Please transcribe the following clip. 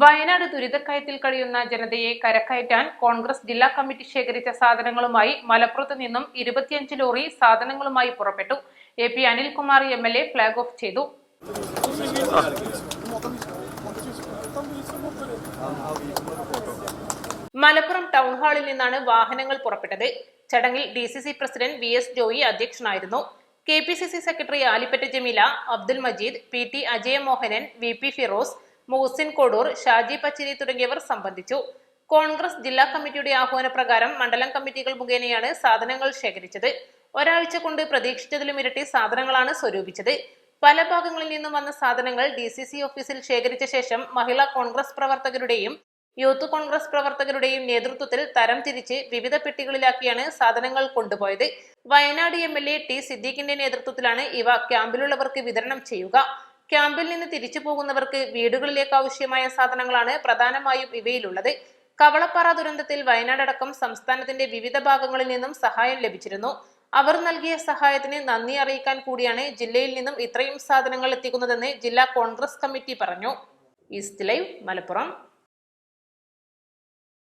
വയനാട് ദുരിതക്കയത്തിൽ കഴിയുന്ന ജനതയെ കരകയറ്റാൻ കോൺഗ്രസ് ജില്ലാ കമ്മിറ്റി ശേഖരിച്ച സാധനങ്ങളുമായി മലപ്പുറത്ത് നിന്നും 25 ലോറി സാധനങ്ങളുമായി പുറപ്പെട്ടു. AP Anilkumar MLA flag off ചെയ്തു. മലപ്പുറം ടൗൺ ഹാളിൽ നിന്നാണ് വാഹനങ്ങൾ പുറപ്പെട്ടത്. ചടങ്ങിൽ DCC പ്രസിഡന്റ് VS ജോയി അധ്യക്ഷനായിരുന്നു. KPCC secretary Alipatta Jameela, Abdul Majeed, PT Ajayamohanan, VP Firoz, Muhsin Kodur, Shaji Pachiri തുടങ്ങിയവർ സംബന്ധിച്ചു. കോൺഗ്രസ് ജില്ലാ കമ്മിറ്റിയുടെ ആഹ്വാനപ്രകാരം മണ്ഡലം കമ്മിറ്റികൾ മുഖേനയാണ് സാധനങ്ങൾ ശേഖരിച്ചത്. ഒരാഴ്ച കൊണ്ട് പ്രതീക്ഷിച്ചതിലും ഇരട്ടി സാധനങ്ങളാണ് സ്വരൂപിച്ചത്. പല ഭാഗങ്ങളിൽ നിന്നും വന്ന സാധനങ്ങൾ DCC ഓഫീസിൽ ശേഖരിച്ച ശേഷം മഹിളാ കോൺഗ്രസ് പ്രവർത്തകരുടെയും യൂത്ത് കോൺഗ്രസ് പ്രവർത്തകരുടെയും നേതൃത്വത്തിൽ തരം തിരിച്ച് വിവിധ പെട്ടികളിലാക്കിയാണ് സാധനങ്ങൾ കൊണ്ടുപോയത്. വയനാട് MLA T സിദ്ദീഖിന്റെ നേതൃത്വത്തിലാണ് ഇവ ക്യാമ്പിലുള്ളവർക്ക് വിതരണം ചെയ്യുക. ക്യാമ്പിൽ നിന്ന് തിരിച്ചു പോകുന്നവർക്ക് വീടുകളിലേക്ക് ആവശ്യമായ സാധനങ്ങളാണ് പ്രധാനമായും ഇവയിലുള്ളത്. കവളപ്പാറ ദുരന്തത്തിൽ വയനാടടക്കം സംസ്ഥാനത്തിന്റെ വിവിധ ഭാഗങ്ങളിൽ നിന്നും സഹായം ലഭിച്ചിരുന്നു. അവർ നൽകിയ സഹായത്തിന് നന്ദി അറിയിക്കാൻ കൂടിയാണ് ജില്ലയിൽ നിന്നും ഇത്രയും സാധനങ്ങൾ എത്തിക്കുന്നതെന്ന് ജില്ലാ കോൺഗ്രസ് കമ്മിറ്റി പറഞ്ഞു. East live, Malappuram.